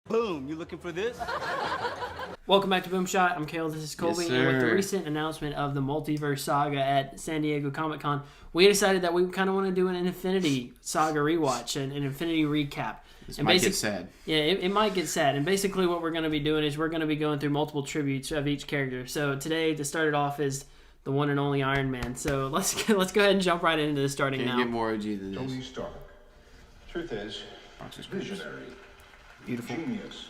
Boom, you looking for this? Welcome back to BoomShot. I'm Kale, this is Colby, Yes, and with the sir. recent announcement of the Multiverse Saga at San Diego Comic-Con, we decided that we kind of want to do an Infinity Saga rewatch, an Infinity recap. This and might get sad. Yeah, it might get sad. And basically what we're going to be doing is we're going to be going through multiple tributes of each character. So today, to start it off, is the one and only Iron Man. So let's go ahead and jump right into this starting Can't now. get more OG than this. Tony Stark. Truth is, visionary, Beautiful. genius,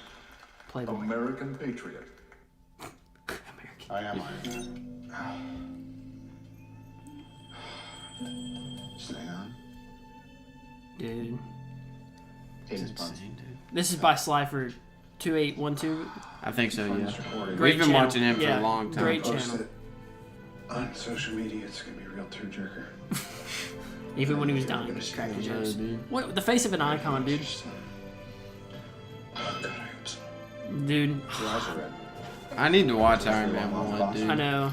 Playboy. American patriot. American. I am Iron Man. Stay on. Dude. Hate his It's puns. insane, dude. This is by Slifer 2812. I think so, yeah. Recording. Great We've been channel. watching him for Yeah, a long time. great Post channel. it on social media, it's gonna be a real tearjerker. Even when he was dying, he was cracking Yeah, jokes. dude. What, the face of an icon, dude. Oh, God, I hope so. Dude, Your eyes are red. I need to watch Iron Man 1, dude. I know.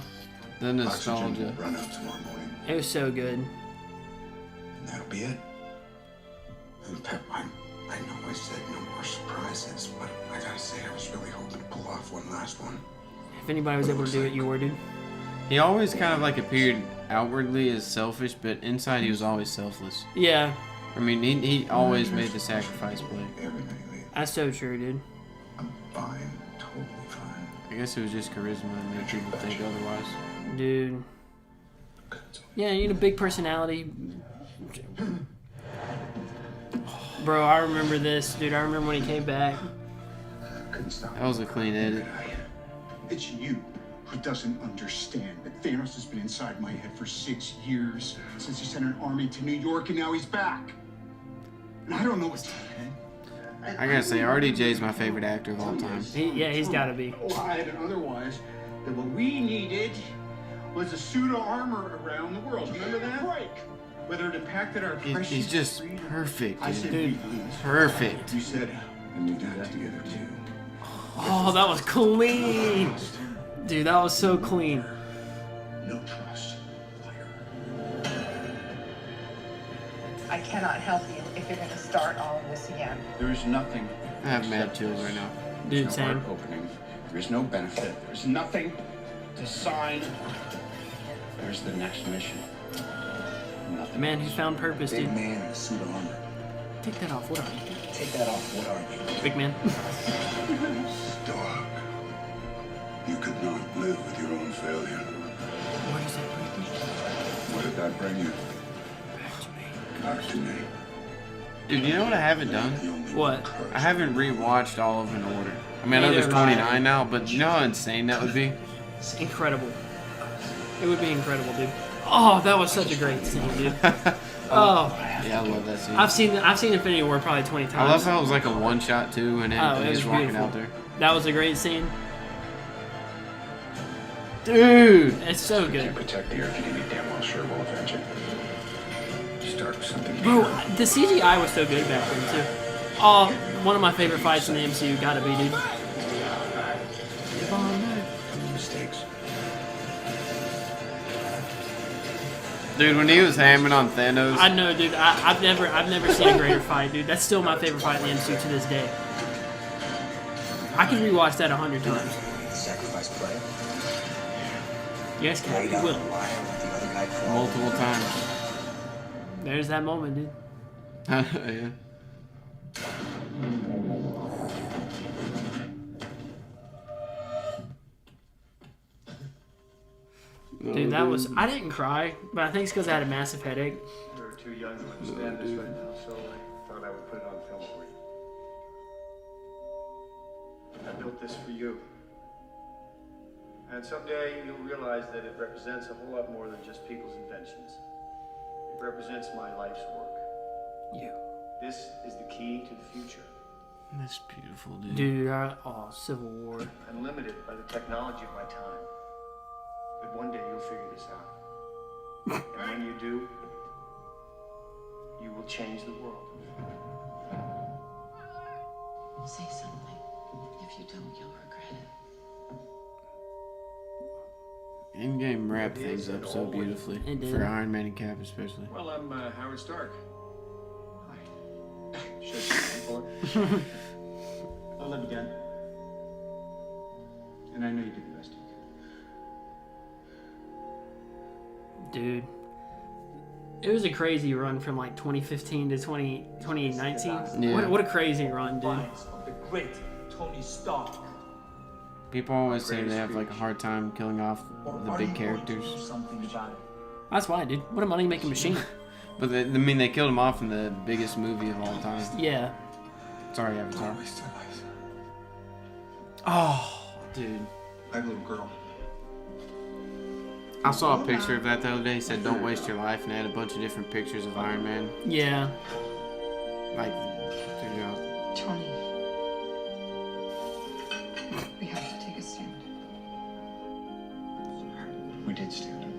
The Oxygen nostalgia. will run out tomorrow morning, It was so good. and that'll be it. And Pep, I know I said no more surprises, but I gotta say I was really hoping to pull off one last one. If anybody was able to do it, you were, dude. He always kind of like appeared outwardly as selfish, but inside he was always selfless. Yeah, I mean, he always made the sacrifice play. Everything, Lee. that's so true, dude. I'm fine, totally fine. I guess it was just charisma that made people think otherwise. Dude. Yeah, you know, big personality. Bro, I remember this, dude. I remember when he came back. Couldn't stop. That was a clean edit. It's you who doesn't understand that Thanos has been inside my head for 6 years since he sent an army to New York, and now he's back. And I don't know what's happening. I gotta say, RDJ's my favorite actor of all time. He's got to be. Alive and otherwise, that what we needed was a suit of armor around the world. Remember that? Right. Whether it impacted our precious He's just freedom. perfect, I said dude. we, Lee. Perfect. You said, and we did that together too. Oh, that was clean. Dude, that was so clean. No trust. I cannot help you if you're going to start all of this again. There is nothing. I have mad chills right now. Dude, There's no same. heart opening. There is no benefit. There is nothing to sign. There's the next mission. Nothing. Man, he found purpose, Big dude. man in a suit of armor. Take that off. What are you? Take that off. What are you? Big man. Stark. You could not live with your own failure. Where does that bring me? Where did that bring you? Back to me. Dude, you know what I haven't done? The only What? one cursed. I haven't rewatched all of In Order. I mean, I know Neither there's have I. 29 now, but you know how insane that would be? It's incredible. It would be incredible, dude. Oh, that was such a great scene, dude. Oh, Yeah, I love that scene. I've seen Infinity War probably 20 times. I love how it was like a one shot too, and then Oh, it he's was walking beautiful. out there. That was a great scene. Dude! It's so You good. protect the Earth, you can be damn well sure we'll avenge it. Start with something. Bro, the CGI was so good back then, too. Oh, one of my favorite fights in the MCU, gotta be, dude. Mistakes. Dude, when he was hammering on Thanos, I know, dude. I've never seen a greater fight, dude. That's still my favorite fight in the MCU to this day. I can rewatch that 100 times. Sacrifice play. Yes, Cap, Lay you down the will. wire, let the other guy fall. multiple times. There's that moment, dude. Yeah. Dude, that was... I didn't cry, but I think it's because I had a massive headache. You're too young to understand this right now, so I thought I would put it on film for you. I built this for you. And someday you'll realize that it represents a whole lot more than just people's inventions. It represents my life's work. You. This is the key to the future. That's beautiful, dude. Dude, oh, Civil War. I'm limited by the technology of my time. But one day you'll figure this out. And when you do, you will change the world. Say something. If you don't, you'll regret it. In-game wrap things up so beautifully. It did. For Iron Man and Cap especially. Well, I'm Howard Stark. Hi. Should I say for it? I lived And I know you did the best you could. Dude. It was a crazy run from like 2015 to 2019. Yeah. What a crazy run, dude. Of the great Tony Stark. People always say they have like a hard time killing off the big characters. Something about it. That's why, dude. What a money-making machine. But they killed him off in the biggest movie of all time. Yeah. Sorry, Avatar. Don't waste their lives. Oh, dude. I have a little girl. I saw a picture of that the other day. It said, "Don't waste your life," and it had a bunch of different pictures of Iron Man. Yeah. Like, check it out. Tony, we have to take a stand. We did stand up,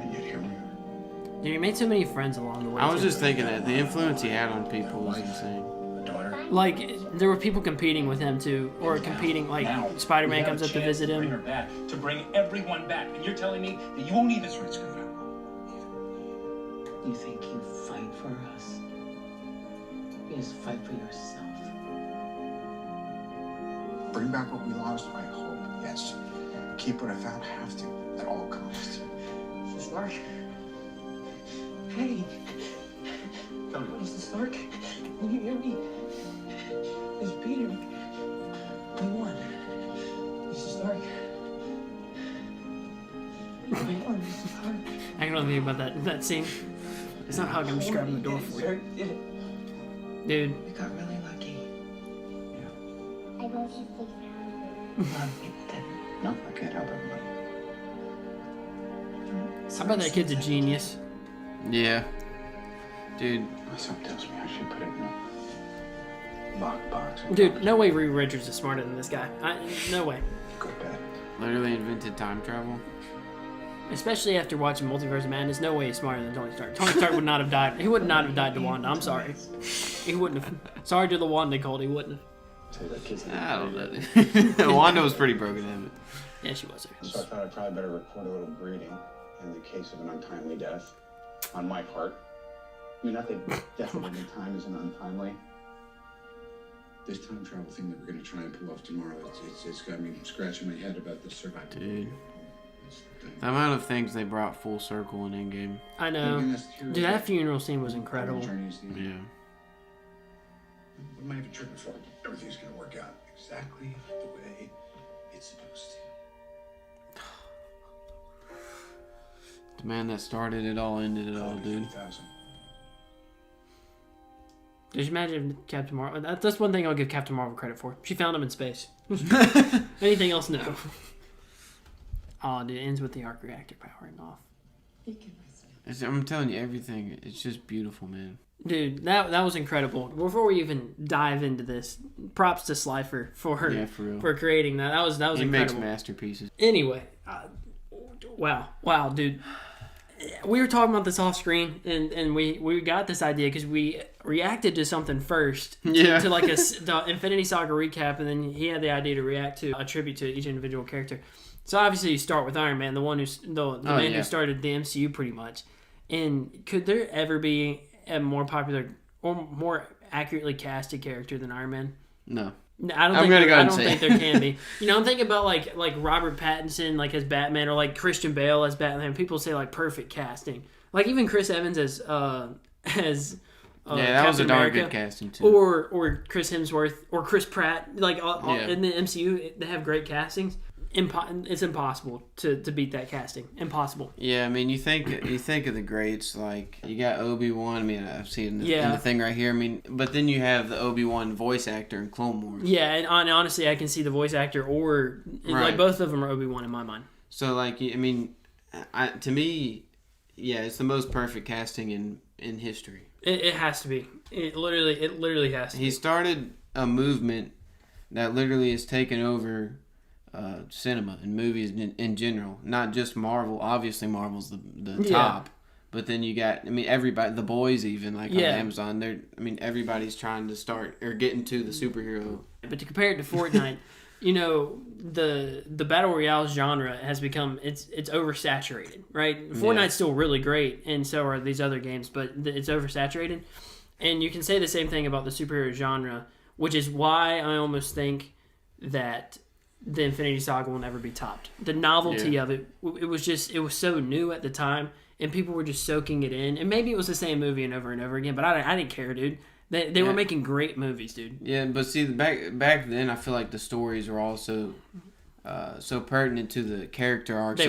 and yet here we are. Dude, he made so many friends along the way. I was too. just thinking that the influence he had on people was insane. Like, there were people competing with him, too. Or competing, like, Spider-Man comes up to visit Bring her him. back, to bring everyone back, and you're telling me that you won't even switch to that? You think you fight for us? You just fight for yourself. Bring back what we lost, I hope, yes. Keep what I found, have to, at all costs. Mr. Stark? Hey! Mr. Stark? Can you hear me? It's Peter. We won. Mr. Stark. We won, Mr. Stark. I can only think about that scene. It's not how I'm just grabbing the door for you. Stark did it. Dude. We got really lucky. I hope you stay found. A lot of people didn't. No, I can't help everybody. How about that kid's a genius? Yeah. Dude. Something tells me I should put it in a lockbox. Dude, no way Reed Richards is smarter than this guy. No way. Go bad. Literally invented time travel. Especially after watching Multiverse of Madness, no way he's smarter than Tony Stark. Tony Stark would not have died. He would not have died to Wanda. I'm sorry. He wouldn't have. Sorry to the Wanda cult. He wouldn't I don't know. Wanda was pretty broken in it. Yeah, she was. So I thought I'd probably better record a little greeting in the case of an untimely death on my part. I mean, I think death at any time isn't untimely. This time travel thing that we're going to try and pull off tomorrow, it's got me scratching my head about the survival. Dude. The amount of things they brought full circle in Endgame. I know. Dude, that funeral scene was incredible. Yeah. What am I even tripping for? Everything's going to work out exactly the way it's supposed to. The man that started it all ended it all, dude. Did you imagine Captain Marvel? That's one thing I'll give Captain Marvel credit for. She found him in space. Anything else, no. Oh, dude, it ends with the arc reactor powering off. I'm telling you, everything. It's just beautiful, man. Dude, that was incredible. Before we even dive into this, props to Slifer for creating that. That was incredible. He makes masterpieces. Anyway, wow, dude. We were talking about this off screen, and we got this idea because we reacted to something first. To like the Infinity Saga recap, and then he had the idea to react to a tribute to each individual character. So obviously you start with Iron Man, the one who's the man who started the MCU pretty much. And could there ever be a more popular or more accurately casted character than Iron Man? No. I don't think there can be. You know, I'm thinking about like Robert Pattinson like as Batman, or like Christian Bale as Batman. People say like perfect casting. Like even Chris Evans as that Captain was a darn good casting too. Or Chris Hemsworth or Chris Pratt. Like in the MCU, they have great castings. It's impossible to beat that casting. Impossible. Yeah, I mean, you think of the greats, like you got Obi-Wan. I mean, I've seen in the thing right here. I mean, but then you have the Obi-Wan voice actor in Clone Wars. Yeah, and honestly, I can see the voice actor or like both of them are Obi-Wan in my mind. So like, I mean, to me, yeah, it's the most perfect casting in history. It has to be. It literally has to. He started a movement that literally has taken over cinema and movies in general, not just Marvel. Obviously, Marvel's the top, but then you got, I mean, everybody, the boys even on Amazon. Everybody's trying to start or get into the superhero. But to compare it to Fortnite, you know, the battle royale genre has become it's oversaturated, right? Fortnite's still really great, and so are these other games, but it's oversaturated. And you can say the same thing about the superhero genre, which is why I almost think that the Infinity Saga will never be topped. The novelty of it was so new at the time, and people were just soaking it in. And maybe it was the same movie and over again, but I didn't care, dude. They were making great movies, dude. Yeah, but see, back then, I feel like the stories were also so pertinent to the character arcs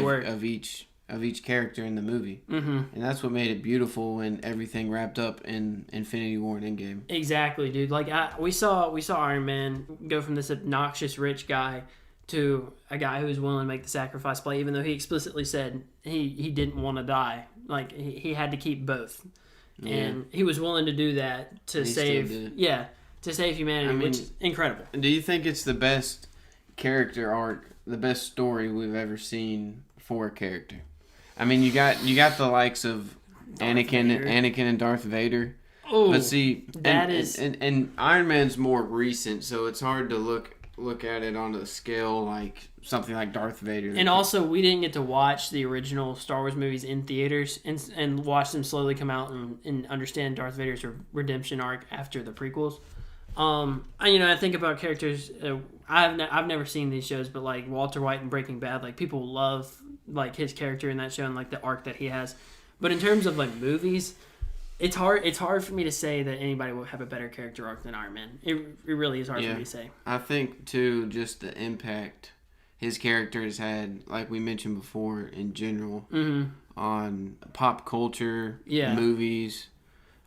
of each character in the movie, and that's what made it beautiful when everything wrapped up in Infinity War and Endgame. Exactly, dude. Like we saw Iron Man go from this obnoxious rich guy to a guy who was willing to make the sacrifice play, even though he explicitly said he didn't want to die. Like he had to keep both, and he was willing to do that to save humanity, which is incredible. Do you think it's the best character arc, the best story we've ever seen for a character? I mean, you got the likes of Anakin and Darth Vader. Oh, but see, and Iron Man's more recent, so it's hard to look at it on a scale like something like Darth Vader. And also, we didn't get to watch the original Star Wars movies in theaters and watch them slowly come out and understand Darth Vader's redemption arc after the prequels. I think about characters. I've never seen these shows, but like Walter White in Breaking Bad, like people love like his character in that show and like the arc that he has. But in terms of like movies, it's hard for me to say that anybody will have a better character arc than Iron Man. It really is hard for me to say. I think too, just the impact his character has had, like we mentioned before, in general, on pop culture, movies.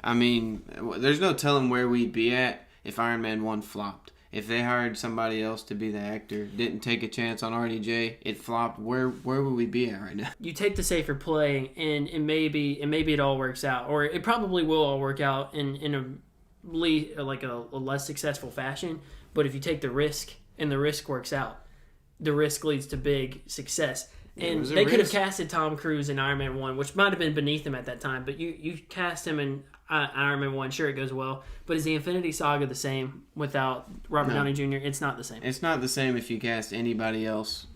I mean, there's no telling where we'd be at if Iron Man 1 flopped. If they hired somebody else to be the actor, didn't take a chance on RDJ, it flopped, where would we be at right now? You take the safer play, and maybe it all works out, or it probably will all work out in a less successful fashion. But if you take the risk, and the risk works out, the risk leads to big success. And they could have casted Tom Cruise in Iron Man 1, which might have been beneath him at that time, but you cast him in Iron Man 1, sure, it goes well. But is the Infinity Saga the same without Robert Downey Jr.? It's not the same. It's not the same if you cast anybody else.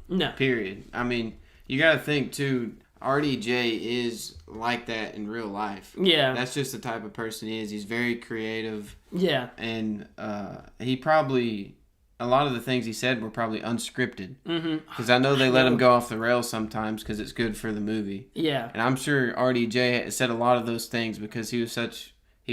No. Period. I mean, you got to think, too, RDJ is like that in real life. Yeah. That's just the type of person he is. He's very creative. Yeah. And he probably... A lot of the things he said were probably unscripted. Because I know they let him go off the rails sometimes because it's good for the movie. Yeah. And I'm sure RDJ said a lot of those things because he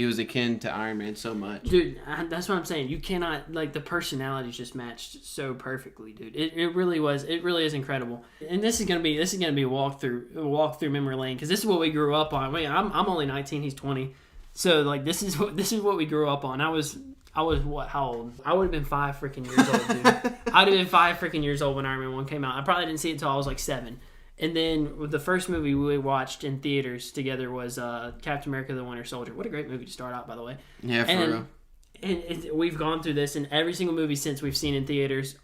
was akin to Iron Man so much. Dude, that's what I'm saying. You cannot, like, the personalities just matched so perfectly, dude. It really was. It really is incredible. And this is gonna be a walk through memory lane because this is what we grew up on. I mean, I'm only 19. He's 20. So like this is what we grew up on. I was what? How old? I would have been 5 freaking years old, dude. I'd have been 5 freaking years old when Iron Man 1 came out. I probably didn't see it until I was like 7. And then the first movie we watched in theaters together was Captain America: The Winter Soldier. What a great movie to start out, by the way. Yeah, for real. And we've gone through this in every single movie since we've seen in theaters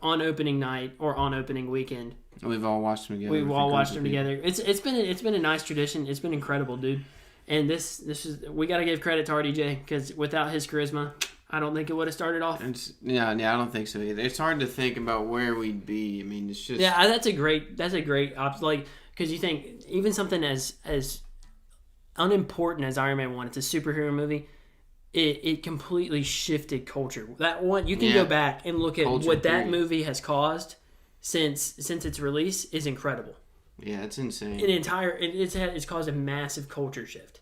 on opening night or on opening weekend. We've all watched them together. We've all watched them together. It's been a nice tradition. It's been incredible, dude. And this is, we got to give credit to RDJ because without his charisma, I don't think it would have started off. Yeah, I don't think so either. It's hard to think about where we'd be. I mean, it's just that's a great like, because you think even something as unimportant as Iron Man 1, it's a superhero movie. It completely shifted culture. That one, you can go back and look at culture what that movie has caused since its release is incredible. Yeah, it's insane. It's caused a massive culture shift.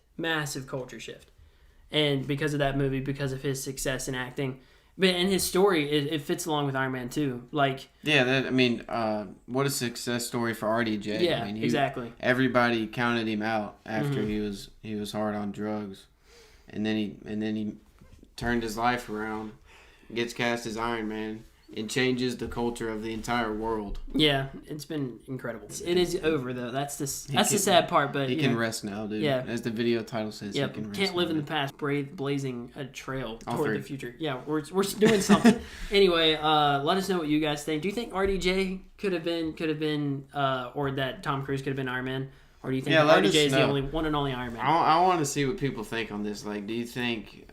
And because of that movie, because of his success in acting, and his story, it fits along with Iron Man 2. Like, yeah, what a success story for RDJ. Yeah, exactly. Everybody counted him out after he was hard on drugs, and then he turned his life around, gets cast as Iron Man. It changes the culture of the entire world. Yeah, it's been incredible. It is over though. That's the sad part. But he can rest now, dude. Yeah, as the video title says. Yeah, can't live in the past, blazing a trail toward the future. Yeah, we're doing something. Anyway, let us know what you guys think. Do you think RDJ could have been, or that Tom Cruise could have been Iron Man? Or do you think RDJ is the only one and only Iron Man? I want to see what people think on this. Like, do you think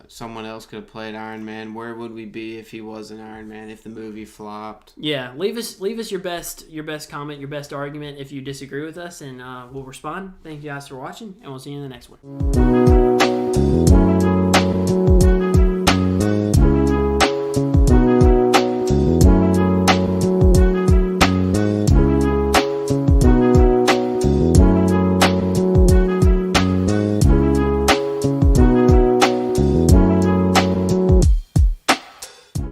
someone else could have played Iron Man? Where would we be if he wasn't Iron Man? If the movie flopped? Yeah, leave us your best comment, your best argument if you disagree with us, and we'll respond. Thank you guys for watching, and we'll see you in the next one.